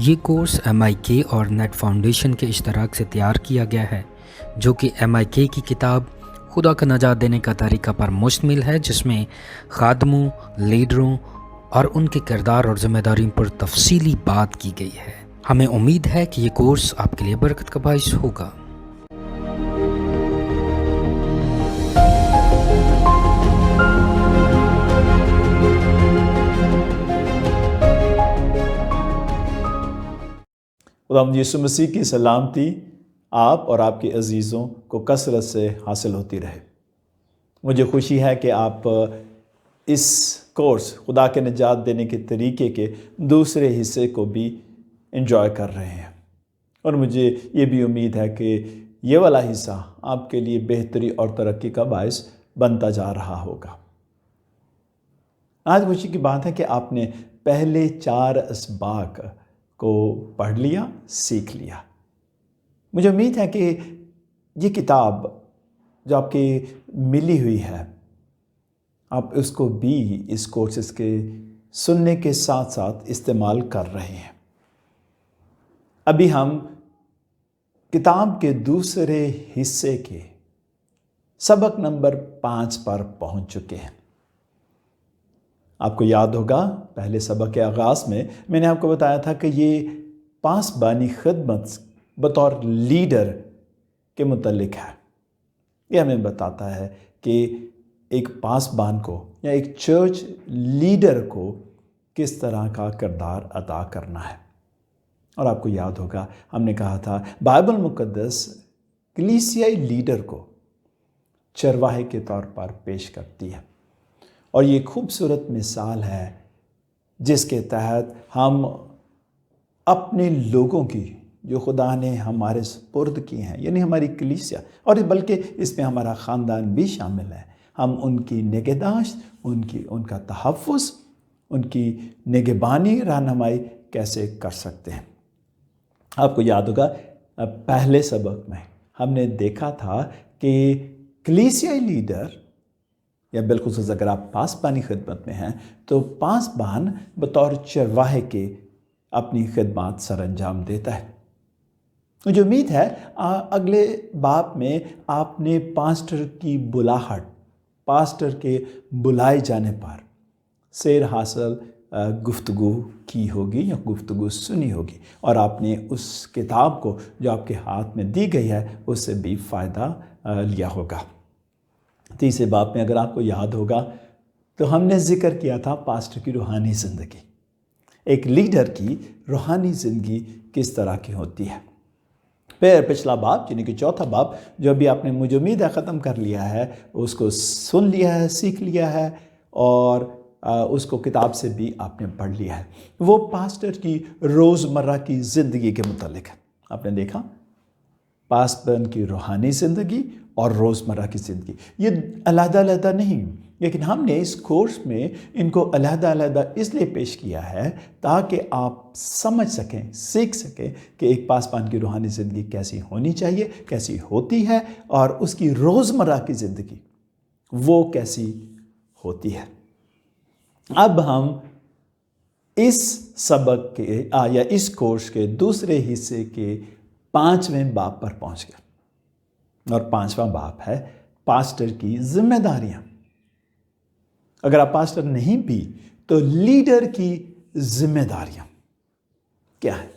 یہ course MIK اور net foundation کے اشتراک سے تیار کیا گیا ہے، جو کہ MIK کی کتاب خدا کا نجات دینے کا طریقہ پر مشتمل ہے، جس میں خادموں، لیڈروں اور ان کے کردار اور ذمہ داریوں پر تفصیلی بات کی گئی ہے۔ ہمیں امید ہے کہ یہ کورس آپ کے لیے برکت کا باعث ہوگا۔ خداوند یسوع مسیح کی سلامتی آپ اور آپ کے عزیزوں کو کثرت سے حاصل ہوتی رہے۔ مجھے خوشی ہے کہ آپ اس کورس خدا کے نجات دینے کے طریقے کے دوسرے حصے کو بھی انجوائے کر رہے ہیں، اور مجھے یہ بھی امید ہے کہ یہ والا حصہ آپ کے لیے بہتری اور ترقی کا باعث بنتا جا رہا ہوگا۔ آج خوشی کی بات ہے کہ آپ نے پہلے 4 اسباق کو پڑھ لیا، سیکھ لیا۔ مجھے امید ہے کہ یہ کتاب جو آپ کی ملی ہوئی ہے، آپ اس کو بھی اس کورسز کے سننے کے ساتھ ساتھ استعمال کر رہے ہیں۔ ابھی ہم کتاب کے دوسرے حصے کے سبق نمبر 5 پر پہنچ چکے ہیں۔ آپ کو یاد ہوگا پہلے سبق کے آغاز میں نے آپ کو بتایا تھا کہ یہ پاسبانی خدمت بطور لیڈر کے متعلق ہے۔ یہ ہمیں بتاتا ہے کہ ایک پاسبان کو یا ایک چرچ لیڈر کو کس طرح کا کردار ادا کرنا ہے۔ اور آپ کو یاد ہوگا ہم نے کہا تھا بائبل مقدس کلیسیائی لیڈر کو چرواہے کے طور پر پیش کرتی ہے، اور یہ خوبصورت مثال ہے جس کے تحت ہم اپنے لوگوں کی جو خدا نے ہمارے سپرد کی ہیں، یعنی ہماری کلیسیا، اور بلکہ اس میں ہمارا خاندان بھی شامل ہے، ہم ان کی نگہداشت، ان کا تحفظ، ان کی نگہبانی، رہنمائی کیسے کر سکتے ہیں۔ آپ کو یاد ہوگا پہلے سبق میں ہم نے دیکھا تھا کہ کلیسیائی لیڈر، یا بالخصوص اگر آپ پاسبانی خدمت میں ہیں تو پاسبان بطور چرواہے کے اپنی خدمات سر انجام دیتا ہے۔ مجھے امید ہے اگلے باب میں آپ نے پاسٹر کی بلاہٹ، پاسٹر کے بلائے جانے پر سیر حاصل گفتگو کی ہوگی یا گفتگو سنی ہوگی، اور آپ نے اس کتاب کو جو آپ کے ہاتھ میں دی گئی ہے اس سے بھی فائدہ لیا ہوگا۔ تیسرے باب میں اگر آپ کو یاد ہوگا تو ہم نے ذکر کیا تھا پاسٹر کی روحانی زندگی، ایک لیڈر کی روحانی زندگی کس طرح کی ہوتی ہے۔ پھر پچھلا باب یعنی کہ چوتھا باب جو ابھی آپ نے مجھے امید ہے ختم کر لیا ہے، اس کو سن لیا ہے، سیکھ لیا ہے، اور اس کو کتاب سے بھی آپ نے پڑھ لیا ہے۔ وہ پاسٹر کی روزمرہ کی زندگی کے متعلق ہے۔ آپ نے دیکھا پاسبان کی روحانی زندگی اور روزمرہ کی زندگی، یہ علیحدہ علیحدہ نہیں، لیکن ہم نے اس کورس میں ان کو علیحدہ علیحدہ اس لیے پیش کیا ہے تاکہ آپ سمجھ سکیں، سیکھ سکیں کہ ایک پاسبان کی روحانی زندگی کیسی ہونی چاہیے، کیسی ہوتی ہے، اور اس کی روزمرہ کی زندگی وہ کیسی ہوتی ہے۔ اب ہم اس سبق کے یا اس کورس کے دوسرے حصے کے 5ویں باب پر پہنچ گئے، اور 5واں باب ہے پاسٹر کی ذمہ داریاں۔ اگر آپ پاسٹر نہیں بھی تو لیڈر کی ذمہ داریاں کیا ہیں؟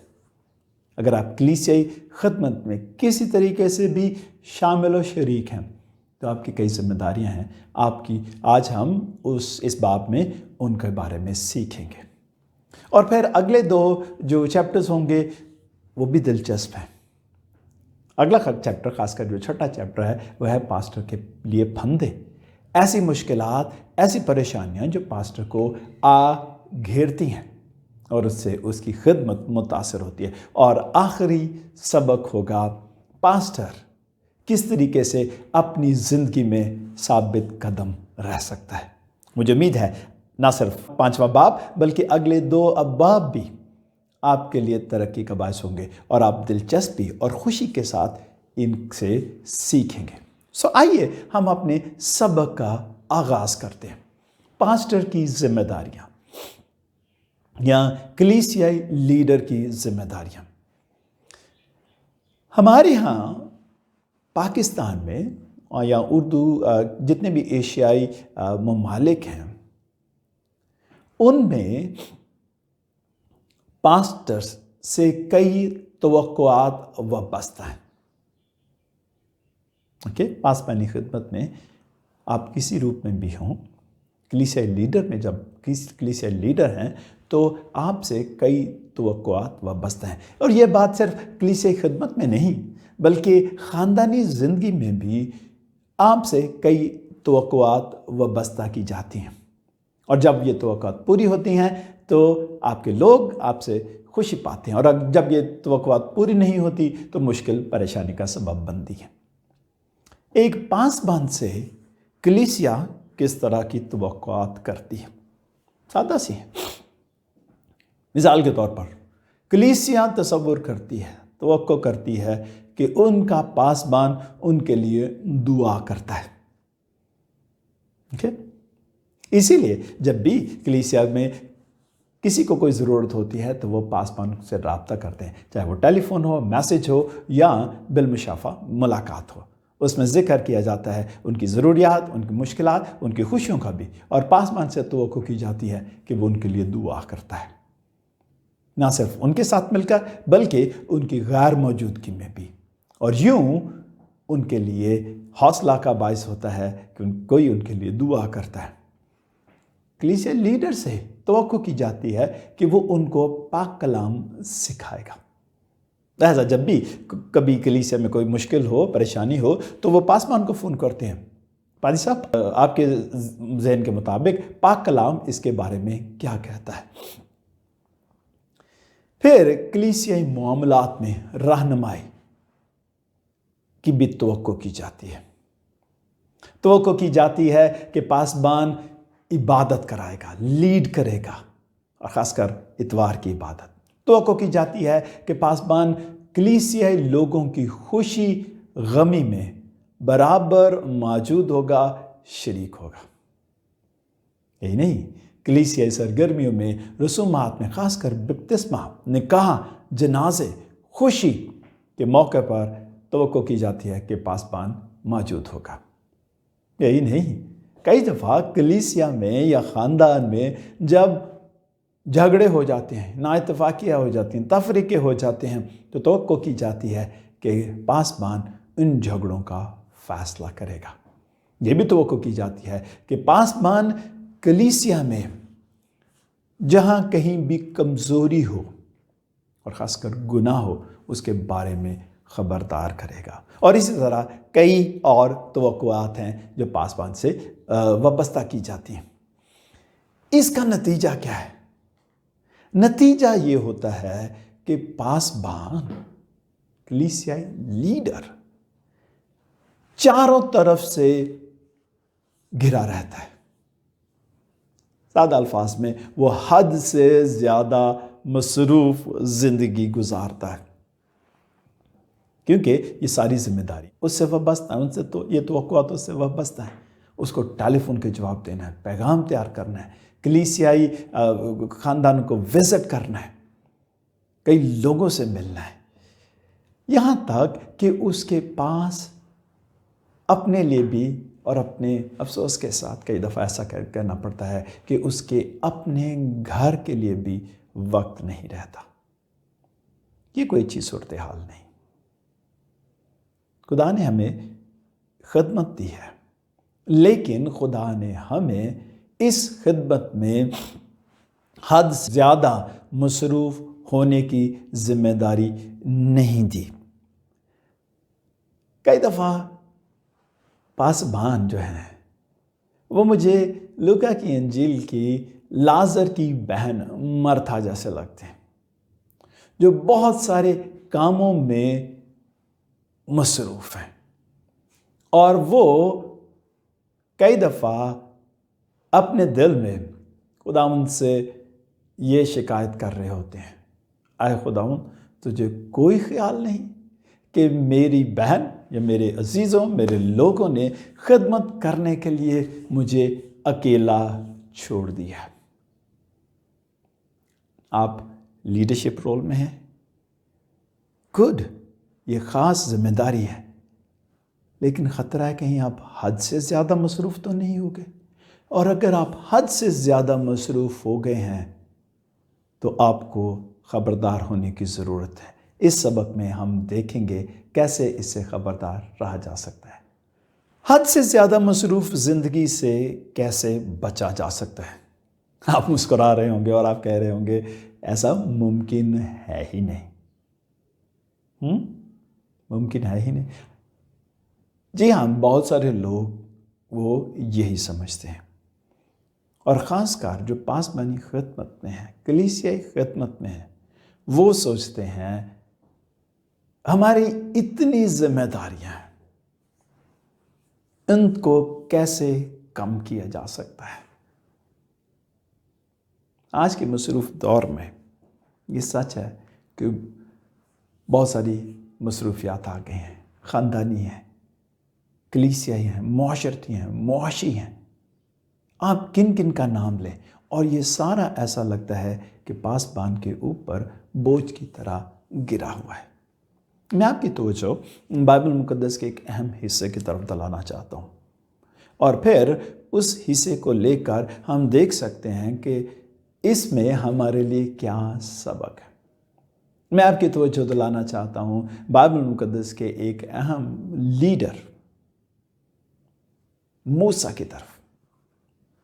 اگر آپ کلیسیائی خدمت میں کسی طریقے سے بھی شامل و شریک ہیں تو آپ کی کئی ذمہ داریاں ہیں آپ کی۔ آج ہم اس باب میں ان کے بارے میں سیکھیں گے، اور پھر اگلے 2 جو چیپٹرز ہوں گے وہ بھی دلچسپ ہیں۔ اگلا چیپٹر، خاص کر جو چھٹا چیپٹر ہے، وہ ہے پاسٹر کے لیے پھندے، ایسی مشکلات، ایسی پریشانیاں جو پاسٹر کو گھیرتی ہیں اور اس سے اس کی خدمت متاثر ہوتی ہے۔ اور آخری سبق ہوگا پاسٹر کس طریقے سے اپنی زندگی میں ثابت قدم رہ سکتا ہے۔ مجھے امید ہے نہ صرف 5واں باب بلکہ اگلے 2 ابواب بھی آپ کے لیے ترقی کا باعث ہوں گے، اور آپ دلچسپی اور خوشی کے ساتھ ان سے سیکھیں گے۔ آئیے ہم اپنے سبق کا آغاز کرتے ہیں۔ پاسٹر کی ذمہ داریاں۔ یا کلیسیائی لیڈر کی ذمہ داریاں۔ ہمارے ہاں پاکستان میں یا اردو جتنے بھی ایشیائی ممالک ہیں ان میں پاسٹرز سے کئی توقعات وابستہ ہیں۔ پاسبانی خدمت میں آپ کسی روپ میں بھی ہوں، کلیسیائی لیڈر میں جب کلیسیائی لیڈر ہیں تو آپ سے کئی توقعات وابستہ ہیں۔ اور یہ بات صرف کلیسیائی خدمت میں نہیں بلکہ خاندانی زندگی میں بھی آپ سے کئی توقعات وابستہ کی جاتی ہیں، اور جب یہ توقعات پوری ہوتی ہیں تو آپ کے لوگ آپ سے خوشی پاتے ہیں، اور جب یہ توقعات پوری نہیں ہوتی تو مشکل پریشانی کا سبب بنتی ہے۔ ایک پاسبان سے کلیسیا کس طرح کی توقعات کرتی ہے؟ سادہ سی ہے۔ مثال کے طور پر کلیسیا تصور کرتی ہے، توقع کرتی ہے کہ ان کا پاسبان ان کے لیے دعا کرتا ہے۔ اسی لیے جب بھی کلیسیا میں کسی کو کوئی ضرورت ہوتی ہے تو وہ پاسبان سے رابطہ کرتے ہیں، چاہے وہ ٹیلی فون ہو، میسج ہو یا بالمشافہ ملاقات ہو۔ اس میں ذکر کیا جاتا ہے ان کی ضروریات، ان کی مشکلات، ان کی خوشیوں کا بھی، اور پاسبان سے توقع کی جاتی ہے کہ وہ ان کے لیے دعا کرتا ہے، نہ صرف ان کے ساتھ مل کر بلکہ ان کی غیر موجودگی میں بھی، اور یوں ان کے لیے حوصلہ کا باعث ہوتا ہے کہ کوئی ان کے لیے دعا کرتا ہے۔ کلیسیائی لیڈر سے توقع کی جاتی ہے کہ وہ ان کو پاک کلام سکھائے گا۔ لہذا جب بھی کبھی کلیسیا میں کوئی مشکل ہو، پریشانی ہو تو وہ پاسبان کو فون کرتے ہیں، پادری صاحب آپ کے ذہن کے مطابق پاک کلام اس کے بارے میں کیا کہتا ہے؟ پھر کلیسیائی معاملات میں رہنمائی کی بھی توقع کی جاتی ہے۔ توقع کی جاتی ہے کہ پاسبان عبادت کرائے گا، لیڈ کرے گا، اور خاص کر اتوار کی عبادت۔ توقع کی جاتی ہے کہ پاسبان کلیسیائی لوگوں کی خوشی غمی میں برابر موجود ہوگا، شریک ہوگا۔ یہی نہیں، کلیسیائی سرگرمیوں میں، رسومات میں، خاص کر بپتسمہ، نکاح، جنازے، خوشی کے موقع پر توقع کی جاتی ہے کہ پاسبان موجود ہوگا۔ یہی نہیں، کئی دفعہ کلیسیا میں یا خاندان میں جب جھگڑے ہو جاتے ہیں، نا اتفاقیاں ہو جاتی ہیں، تفریقے ہو جاتے ہیں تو توقع کی جاتی ہے کہ پاسبان ان جھگڑوں کا فیصلہ کرے گا۔ یہ بھی توقع کی جاتی ہے کہ پاسبان کلیسیا میں جہاں کہیں بھی کمزوری ہو اور خاص کر گناہ ہو اس کے بارے میں خبردار کرے گا۔ اور اسی طرح کئی اور توقعات ہیں جو پاسبان سے وابستہ کی جاتی ہیں۔ اس کا نتیجہ کیا ہے؟ نتیجہ یہ ہوتا ہے کہ پاسبان، کلیسیائی لیڈر، چاروں طرف سے گھرا رہتا ہے۔ سادہ الفاظ میں وہ حد سے زیادہ مصروف زندگی گزارتا ہے، کیونکہ یہ ساری ذمہ داری اس سے وابستہ ہے، ان سے تو یہ توقعات اس سے وابستہ ہیں۔ اس کو ٹیلی فون کے جواب دینا ہے، پیغام تیار کرنا ہے، کلیسیائی خاندان کو وزٹ کرنا ہے، کئی لوگوں سے ملنا ہے، یہاں تک کہ اس کے پاس اپنے لیے بھی، اور اپنے افسوس کے ساتھ کئی دفعہ ایسا کہنا پڑتا ہے کہ اس کے اپنے گھر کے لیے بھی وقت نہیں رہتا۔ یہ کوئی اچھی صورتحال نہیں۔ خدا نے ہمیں خدمت دی ہے، لیکن خدا نے ہمیں اس خدمت میں حد سے زیادہ مصروف ہونے کی ذمہ داری نہیں دی۔ کئی دفعہ پاسبان جو ہیں وہ مجھے لوکا کی انجیل کی لازر کی بہن مرتھا جیسے لگتے ہیں، جو بہت سارے کاموں میں مصروف ہیں، اور وہ کئی دفعہ اپنے دل میں خداوند سے یہ شکایت کر رہے ہوتے ہیں، اے خداوند تجھے کوئی خیال نہیں کہ میری بہن یا میرے عزیزوں، میرے لوگوں نے خدمت کرنے کے لیے مجھے اکیلا چھوڑ دیا۔ آپ لیڈرشپ رول میں ہیں، گڈ، یہ خاص ذمہ داری ہے، لیکن خطرہ ہے کہیں آپ حد سے زیادہ مصروف تو نہیں ہو گئے؟ اور اگر آپ حد سے زیادہ مصروف ہو گئے ہیں تو آپ کو خبردار ہونے کی ضرورت ہے۔ اس سبق میں ہم دیکھیں گے کیسے اس سے خبردار رہا جا سکتا ہے۔ حد سے زیادہ مصروف زندگی سے کیسے بچا جا سکتا ہے؟ آپ مسکرا رہے ہوں گے اور آپ کہہ رہے ہوں گے ایسا ممکن ہے ہی نہیں۔ ممکن ہے ہی نہیں۔ جی ہاں، بہت سارے لوگ وہ یہی سمجھتے ہیں، اور خاص کر جو پاسبانی خدمت میں ہیں، کلیسیائی خدمت میں ہیں، وہ سوچتے ہیں ہماری اتنی ذمہ داریاں ہیں، ان کو کیسے کم کیا جا سکتا ہے۔ آج کے مصروف دور میں یہ سچ ہے کہ بہت ساری مصروفیات آ گئی ہیں، خاندانی ہیں، کلیسیائی ہیں، معاشرتی ہیں، معاشی ہیں، آپ کن کن کا نام لیں اور یہ سارا ایسا لگتا ہے کہ پاسبان کے اوپر بوجھ کی طرح گرا ہوا ہے۔ میں آپ کی توجہ بائبل مقدس کے ایک اہم حصے کی طرف دلانا چاہتا ہوں، اور پھر اس حصے کو لے کر ہم دیکھ سکتے ہیں کہ اس میں ہمارے لیے کیا سبق ہے۔ میں آپ کی توجہ دلانا چاہتا ہوں بائبل مقدس کے ایک اہم لیڈر موسیٰ کی طرف۔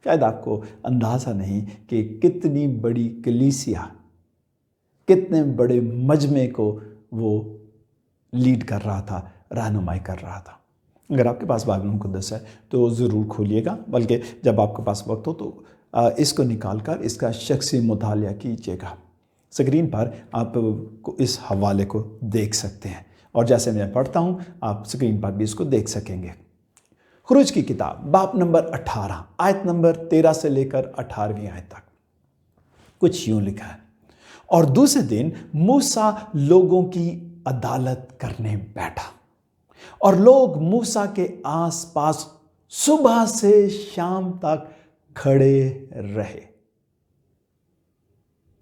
شاید آپ کو اندازہ نہیں کہ کتنی بڑی کلیسیا، کتنے بڑے مجمع کو وہ لیڈ کر رہا تھا، رہنمائی کر رہا تھا۔ اگر آپ کے پاس بائبل مقدس ہے تو ضرور کھولیے گا، بلکہ جب آپ کے پاس وقت ہو تو اس کو نکال کر اس کا شخصی مطالعہ کیجیے گا۔ اسکرین پر آپ کو اس حوالے کو دیکھ سکتے ہیں، اور جیسے میں پڑھتا ہوں آپ اسکرین پر بھی اس کو دیکھ سکیں گے۔ خروج کی کتاب باب نمبر 18 آیت نمبر 13 سے لے کر 18ویں آیت تک کچھ یوں لکھا ہے: اور دوسرے دن موسیٰ لوگوں کی عدالت کرنے بیٹھا، اور لوگ موسیٰ کے آس پاس صبح سے شام تک کھڑے رہے۔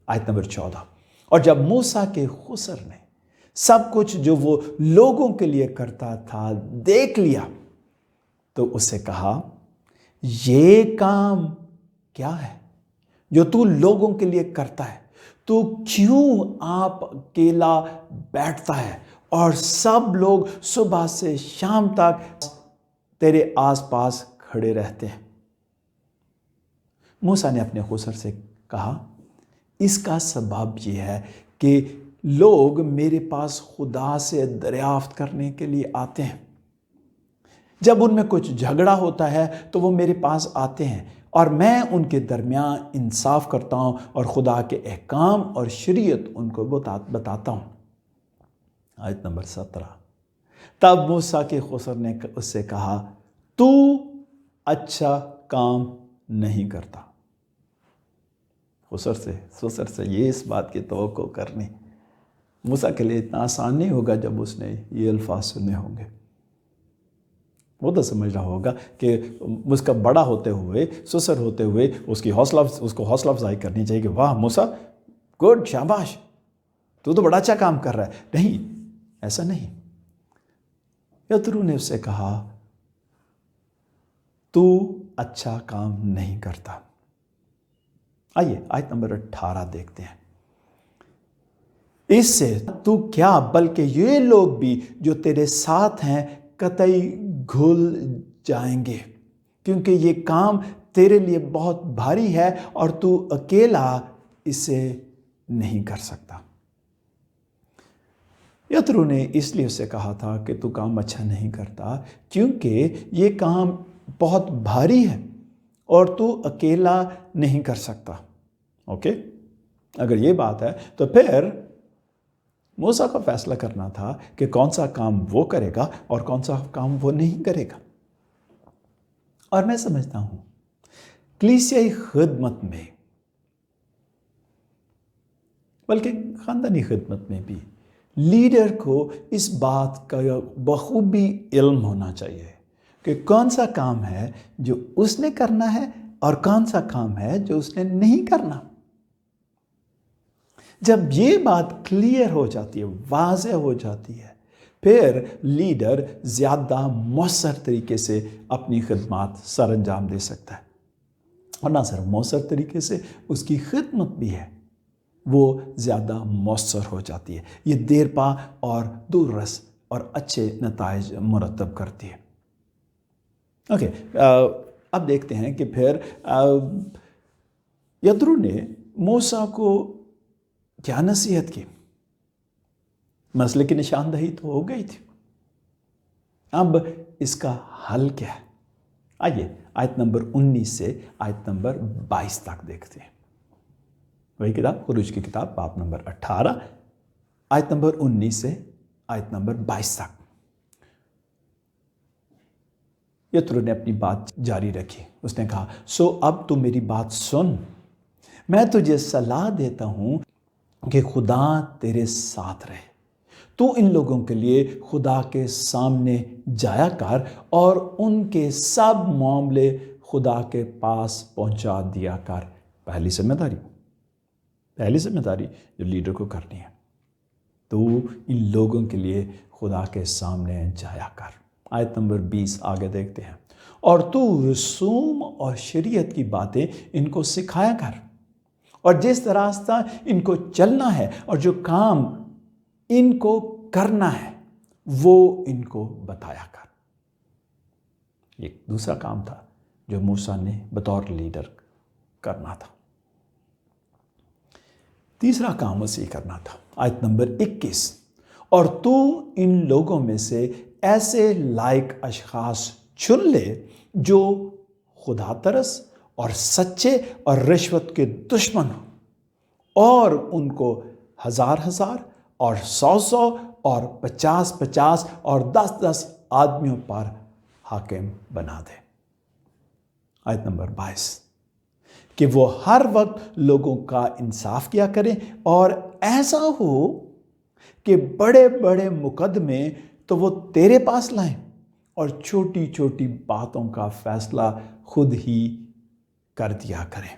آیت نمبر 14: اور جب موسیٰ کے خسر نے سب کچھ جو وہ لوگوں کے لیے کرتا تھا دیکھ لیا تو اس سے کہا، یہ کام کیا ہے جو تو لوگوں کے لیے کرتا ہے؟ تو کیوں آپ اکیلا بیٹھتا ہے اور سب لوگ صبح سے شام تک تیرے آس پاس کھڑے رہتے ہیں؟ موسیٰ نے اپنے خسر سے کہا، اس کا سبب یہ ہے کہ لوگ میرے پاس خدا سے دریافت کرنے کے لیے آتے ہیں۔ جب ان میں کچھ جھگڑا ہوتا ہے تو وہ میرے پاس آتے ہیں، اور میں ان کے درمیان انصاف کرتا ہوں اور خدا کے احکام اور شریعت ان کو بتاتا ہوں۔ آیت نمبر 17: تب موسیٰ کے خسر نے اس سے کہا، تو اچھا کام نہیں کرتا۔ خسر سے یہ اس بات کی توقع کرنی موسیٰ کے لیے اتنا آسان نہیں ہوگا جب اس نے یہ الفاظ سنے ہوں گے۔ وہ تو سمجھ رہا ہوگا کہ اس کا بڑا ہوتے ہوئے، سسر ہوتے ہوئے اس کو حوصلہ افزائی کرنی چاہیے کہ واہ موسیٰ، گڈ، شاباش، تو بڑا اچھا کام کر رہا ہے۔ نہیں، ایسا نہیں۔ یترو نے اس سے کہا، تو اچھا کام نہیں کرتا۔ آئیے آیت نمبر 18 دیکھتے ہیں۔ اس سے تو کیا بلکہ یہ لوگ بھی جو تیرے ساتھ ہیں قطعی گھل جائیں گے، کیونکہ یہ کام تیرے لیے بہت بھاری ہے اور تو اکیلا اسے نہیں کر سکتا۔ یترو نے اس لیے اسے کہا تھا کہ تو کام اچھا نہیں کرتا کیونکہ یہ کام بہت بھاری ہے اور تو اکیلا نہیں کر سکتا۔ اوکے، اگر یہ بات ہے تو پھر موسیٰ کا فیصلہ کرنا تھا کہ کون سا کام وہ کرے گا اور کون سا کام وہ نہیں کرے گا۔ اور میں سمجھتا ہوں کلیسیائی خدمت میں، بلکہ خاندانی خدمت میں بھی، لیڈر کو اس بات کا بخوبی علم ہونا چاہیے کہ کون سا کام ہے جو اس نے کرنا ہے اور کون سا کام ہے جو اس نے نہیں کرنا۔ جب یہ بات کلیئر ہو جاتی ہے، واضح ہو جاتی ہے، پھر لیڈر زیادہ مؤثر طریقے سے اپنی خدمات سر انجام دے سکتا ہے، اور نہ صرف مؤثر طریقے سے، اس کی خدمت بھی ہے وہ زیادہ مؤثر ہو جاتی ہے، یہ دیر پا اور دور رس اور اچھے نتائج مرتب کرتی ہے۔ اوکے، اب دیکھتے ہیں کہ پھر یترو نے موسیٰ کو کیا نصیحت کی۔ مسئلے کی نشاندہی تو ہو گئی تھی، اب اس کا حل کیا ہے؟ آئیے آیت نمبر 19 سے آیت نمبر 22 تک دیکھتے ہیں۔ وہی کتاب، خروج کی کتاب، باب نمبر 18، آیت نمبر 19 سے آیت نمبر 22 تک۔ یترو نے اپنی بات جاری رکھی، اس نے کہا، سو اب تو میری بات سن، میں تجھے صلاح دیتا ہوں کہ خدا تیرے ساتھ رہے، تو ان لوگوں کے لیے خدا کے سامنے جایا کر اور ان کے سب معاملے خدا کے پاس پہنچا دیا کر۔ پہلی ذمہ داری جو لیڈر کو کرنی ہے، تو ان لوگوں کے لیے خدا کے سامنے جایا کر۔ آیت نمبر 20 آگے دیکھتے ہیں، اور تو رسوم اور شریعت کی باتیں ان کو سکھایا کر، اور جس راستہ ان کو چلنا ہے اور جو کام ان کو کرنا ہے وہ ان کو بتایا کر۔ یہ دوسرا کام تھا جو موسیٰ نے بطور لیڈر کرنا تھا۔ تیسرا کام اسے کرنا تھا، آیت نمبر 21، اور تو ان لوگوں میں سے ایسے لائق اشخاص چن لے جو خدا ترس اور سچے اور رشوت کے دشمن ہوں، اور ان کو 1000 اور 100 اور 50 اور 10 آدمیوں پر حاکم بنا دے۔ آیت نمبر 22، کہ وہ ہر وقت لوگوں کا انصاف کیا کریں، اور ایسا ہو کہ بڑے بڑے مقدمے تو وہ تیرے پاس لائیں، اور چھوٹی چھوٹی باتوں کا فیصلہ خود ہی کر دیا کریں۔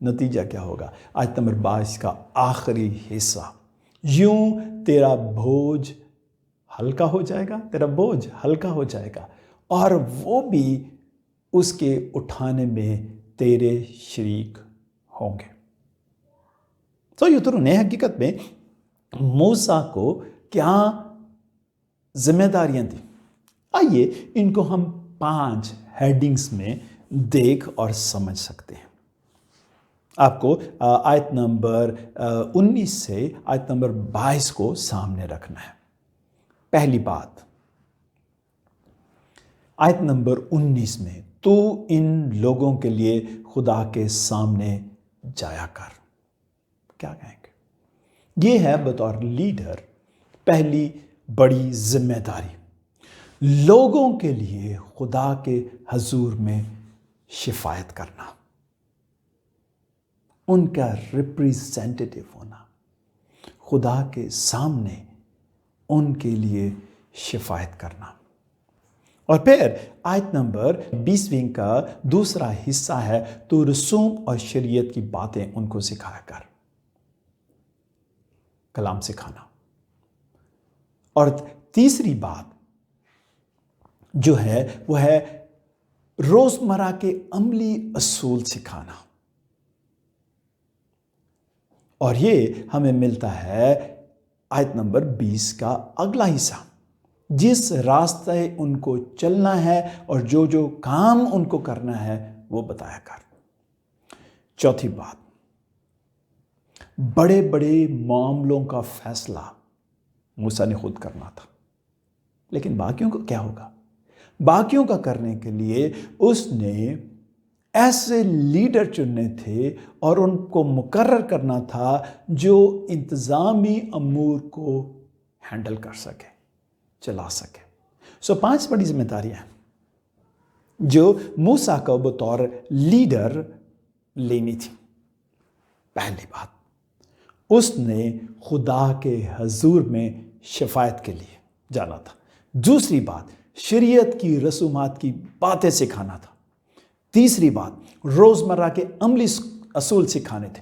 نتیجہ کیا ہوگا؟ آیت نمبر 22 کا آخری حصہ، یوں تیرا بوجھ ہلکا ہو جائے گا، اور وہ بھی اس کے اٹھانے میں تیرے شریک ہوں گے۔ تو یترو نے حقیقت میں موسیٰ کو کیا ذمہ داریاں دیں؟ آئیے ان کو ہم 5 ہیڈنگز میں دیکھ اور سمجھ سکتے ہیں۔ آپ کو آیت نمبر 19 سے آیت نمبر 22 کو سامنے رکھنا ہے۔ پہلی بات، آیت نمبر 19 میں، تو ان لوگوں کے لیے خدا کے سامنے جایا کر۔ کیا کہیں گے؟ یہ ہے بطور لیڈر پہلی بڑی ذمہ داری، لوگوں کے لیے خدا کے حضور میں شفاعت کرنا، ان کا ریپریزنٹیٹیو ہونا، خدا کے سامنے ان کے لیے شفاعت کرنا۔ اور پھر آیت نمبر 20 کا دوسرا حصہ ہے، تو رسوم اور شریعت کی باتیں ان کو سکھایا کر، کلام سکھانا۔ اور تیسری بات جو ہے وہ ہے روزمرہ کے عملی اصول سکھانا، اور یہ ہمیں ملتا ہے آیت نمبر 20 کا اگلا حصہ، جس راستے ان کو چلنا ہے اور جو جو کام ان کو کرنا ہے وہ بتایا کر۔ چوتھی بات، بڑے بڑے معاملوں کا فیصلہ موسیٰ نے خود کرنا تھا، لیکن باقیوں کو کیا ہوگا؟ باقیوں کا کرنے کے لیے اس نے ایسے لیڈر چننے تھے اور ان کو مقرر کرنا تھا جو انتظامی امور کو ہینڈل کر سکے، چلا سکے۔ 5 بڑی ذمہ داریاں ہیں جو موسیٰ کو بطور لیڈر لینی تھی۔ پہلی بات، اس نے خدا کے حضور میں شفاعت کے لیے جانا تھا۔ دوسری بات، شریعت کی رسومات کی باتیں سکھانا تھا۔ تیسری بات، روزمرہ کے عملی اصول سکھانے تھے۔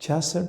66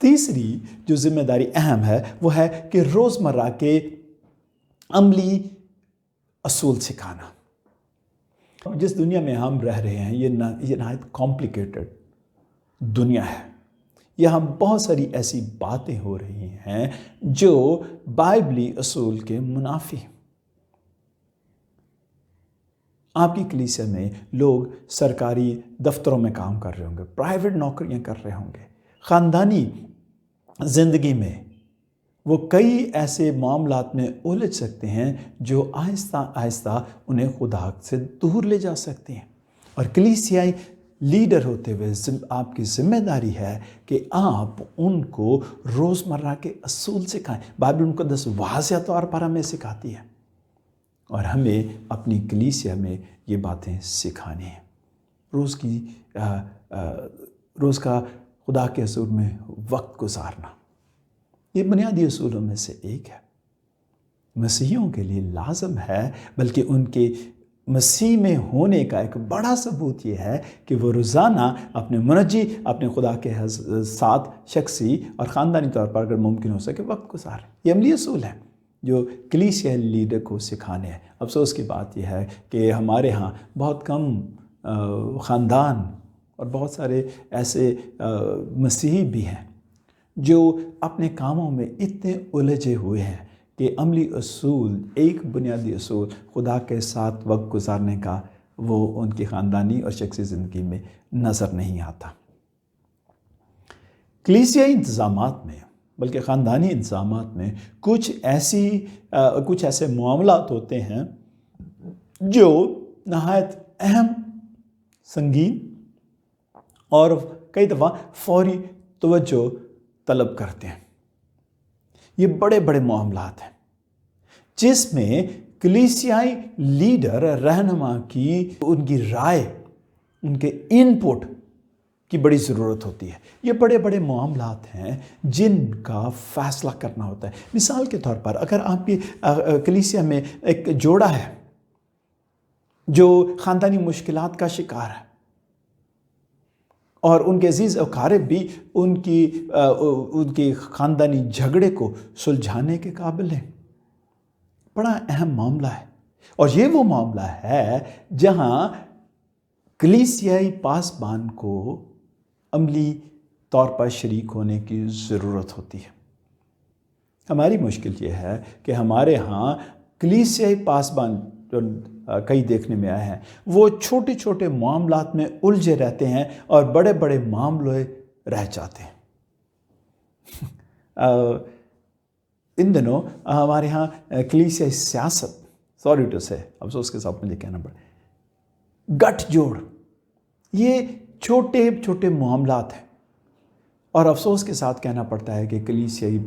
تیسری جو ذمہ داری اہم ہے وہ ہے کہ روزمرہ کے عملی اصول سکھانا۔ جس دنیا میں ہم رہ رہے ہیں یہ نہایت کمپلیکیٹڈ دنیا ہے۔ یہاں بہت ساری ایسی باتیں ہو رہی ہیں جو بائبلی اصول کے منافی ہیں۔ آپ کی کلیسیا میں لوگ سرکاری دفتروں میں کام کر رہے ہوں گے، پرائیویٹ نوکریاں کر رہے ہوں گے، خاندانی زندگی میں وہ کئی ایسے معاملات میں الجھ سکتے ہیں جو آہستہ آہستہ انہیں خدا سے دور لے جا سکتے ہیں۔ اور کلیسیائی لیڈر ہوتے ہوئے آپ کی ذمہ داری ہے کہ آپ ان کو روزمرہ کے اصول سکھائیں۔ بائبل مقدس واضح طور پر ہمیں سکھاتی ہے اور ہمیں اپنی کلیسیا میں یہ باتیں سکھانی ہیں۔ روز کا خدا کے حضور میں وقت گزارنا، یہ بنیادی اصولوں میں سے ایک ہے۔ مسیحیوں کے لیے لازم ہے، بلکہ ان کے مسیح میں ہونے کا ایک بڑا ثبوت یہ ہے کہ وہ روزانہ اپنے منجی، اپنے خدا کے ساتھ شخصی اور خاندانی طور پر اگر ممکن ہو سکے وقت گزاریں۔ یہ عملی اصول ہے جو کلیسیا لیڈر کو سکھانے ہیں۔ افسوس کی بات یہ ہے کہ ہمارے ہاں بہت کم خاندان اور بہت سارے ایسے مسیحی بھی ہیں جو اپنے کاموں میں اتنے الجھے ہوئے ہیں کہ عملی اصول، ایک بنیادی اصول خدا کے ساتھ وقت گزارنے کا، وہ ان کی خاندانی اور شخصی زندگی میں نظر نہیں آتا۔ کلیسیائی انتظامات میں، بلکہ خاندانی انتظامات میں کچھ ایسے معاملات ہوتے ہیں جو نہایت اہم، سنگین اور کئی دفعہ فوری توجہ طلب کرتے ہیں۔ یہ بڑے بڑے معاملات ہیں جس میں کلیسیائی لیڈر، رہنما کی ان کی رائے، ان کے ان پٹ کی بڑی ضرورت ہوتی ہے۔ یہ بڑے بڑے معاملات ہیں جن کا فیصلہ کرنا ہوتا ہے۔ مثال کے طور پر اگر آپ کی کلیسیا میں ایک جوڑا ہے جو خاندانی مشکلات کا شکار ہے اور ان کے عزیز اقارب بھی ان کی خاندانی جھگڑے کو سلجھانے کے قابل ہیں، بڑا اہم معاملہ ہے۔ اور یہ وہ معاملہ ہے جہاں کلیسیائی پاسبان کو عملی طور پر شریک ہونے کی ضرورت ہوتی ہے۔ ہماری مشکل یہ ہے کہ ہمارے ہاں کلیسیائی پاسبان جو کئی دیکھنے میں آئے ہیں وہ چھوٹے چھوٹے معاملات میں الجھے رہتے ہیں اور بڑے بڑے معاملے رہ جاتے ہیں۔ ان دنوں ہمارے ہاں کلیسیائی سیاست، سوری ٹو سے، افسوس کے ساتھ مجھے کہنا پڑے، گٹھ جوڑ، یہ چھوٹے چھوٹے معاملات ہیں اور افسوس کے ساتھ کہنا پڑتا ہے کہ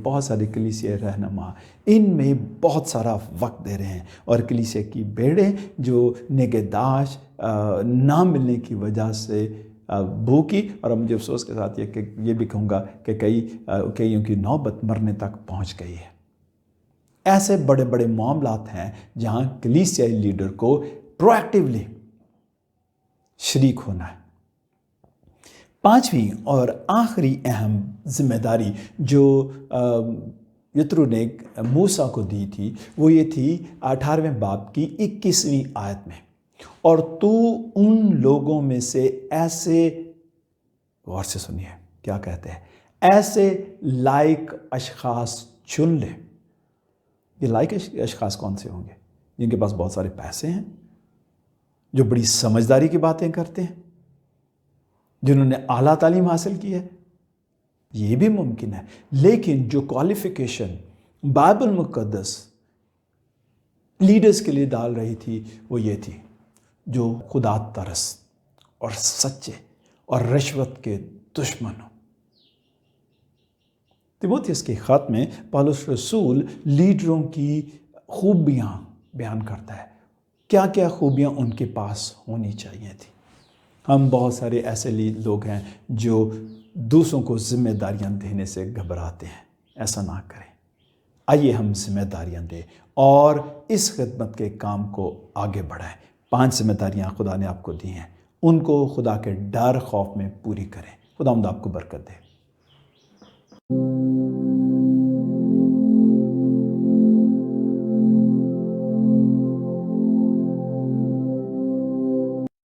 بہت سارے کلیسیائی رہنما ان میں بہت سارا وقت دے رہے ہیں اور کلیسیا کی بیڑیں جو نگہداشت نہ ملنے کی وجہ سے بھوکی، اور مجھے افسوس کے ساتھ یہ بھی کہوں گا کہ کئیوں کی نوبت مرنے تک پہنچ گئی ہے۔ ایسے بڑے بڑے معاملات ہیں جہاں کلیسیائی لیڈر کو پرو ایکٹیولی شریک ہونا ہے۔ پانچویں اور آخری اہم ذمہ داری جو یترو نے موسیٰ کو دی تھی وہ یہ تھی 18ویں باب کی 21ویں آیت میں، اور تو ان لوگوں میں سے ایسے، غور سے سنیے کیا کہتے ہیں، ایسے لائق اشخاص چن لے۔ یہ لائق اشخاص کون سے ہوں گے؟ جن کے پاس بہت سارے پیسے ہیں، جو بڑی سمجھداری کی باتیں کرتے ہیں، جنہوں نے اعلیٰ تعلیم حاصل کی ہے، یہ بھی ممکن ہے۔ لیکن جو کوالیفیکیشن بائبل مقدس لیڈرز کے لیے ڈال رہی تھی وہ یہ تھی، جو خدا ترس اور سچے اور رشوت کے دشمن ہو۔ تیموتھیوس کے خط میں پالوس رسول لیڈروں کی خوبیاں بیان کرتا ہے، کیا کیا خوبیاں ان کے پاس ہونی چاہیے تھی۔ ہم بہت سارے ایسے لوگ ہیں جو دوسروں کو ذمہ داریاں دینے سے گھبراتے ہیں، ایسا نہ کریں۔ آئیے ہم ذمہ داریاں دیں اور اس خدمت کے کام کو آگے بڑھائیں۔ 5 ذمہ داریاں خدا نے آپ کو دی ہیں، ان کو خدا کے ڈر خوف میں پوری کریں۔ خداوند آپ کو برکت دے۔